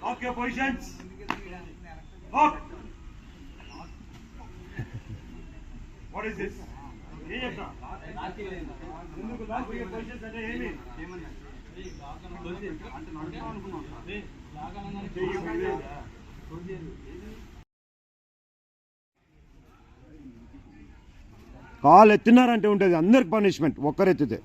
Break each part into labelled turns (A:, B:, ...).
A: Okay, positions. Lock. What is this? Call ఎత్తినారంటే ఉంటుంది అందరికి పనిష్మెంట్ ఒక్కరు ఎత్తితే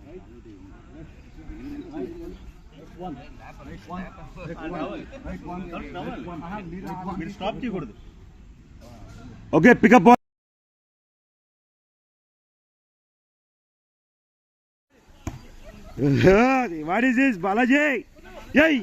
A: okay pickup what is this Balaji Jai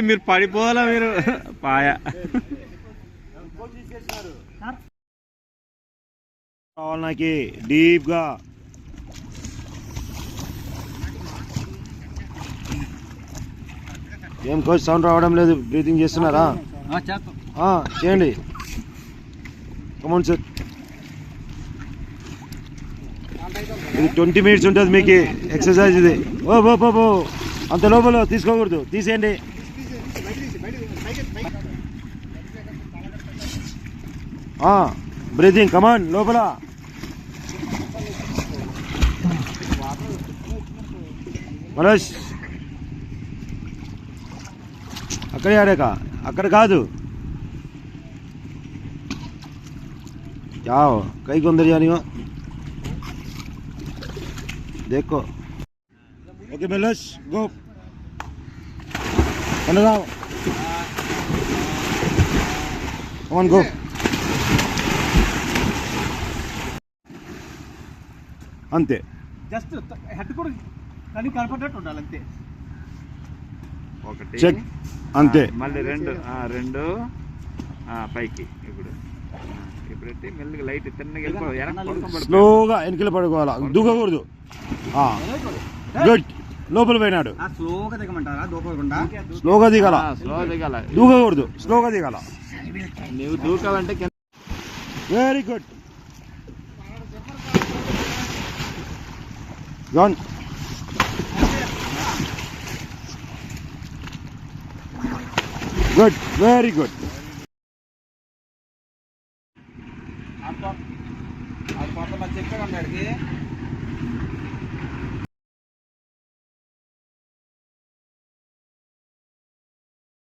B: మీరు పడిపోవాలా మీరు పాయ
A: కావాలి నాకు డీప్గా ఏం కోచ్ సౌండ్ రావడం లేదు బ్రీతింగ్ చేస్తున్నారా చేయండి కమౌన్ సార్ ఇది 20 minutes ఉంటుంది మీకు ఎక్సర్సైజ్ ఇది ఓ అంత లోపల తీసుకోకూడదు తీసేయండి బ్రీతింగ్ కమాన్ లోపల మనోజ్ అక్కడే ఆడాక అక్కడ కాదు जाओ कई को अंदर जानी हो देखो ओके मेलस गो जाओ ऑन गो అంతే
C: జస్ట్ హెడ్ కూడా కని కనపడట్టు ఉండాలి అంతే
B: ఒకటి
A: చెక్ అంతే
B: మళ్ళీ రెండు పైకి ఇప్పుడైతే మెల్లిగా లైట్ తిన్నగా
A: స్లోగా వెనకలు పడుకోవాలా దూకకూడదు గుడ్ లోపల పోయినాడు
C: స్లోగా దిగమంటారా దూకకుండా
A: స్లోగా దిగాల దూకకూడదు స్లోగా దిగాల
B: నువ్వు దూకాలంటే
A: very good John good very good
C: చెప్పాడు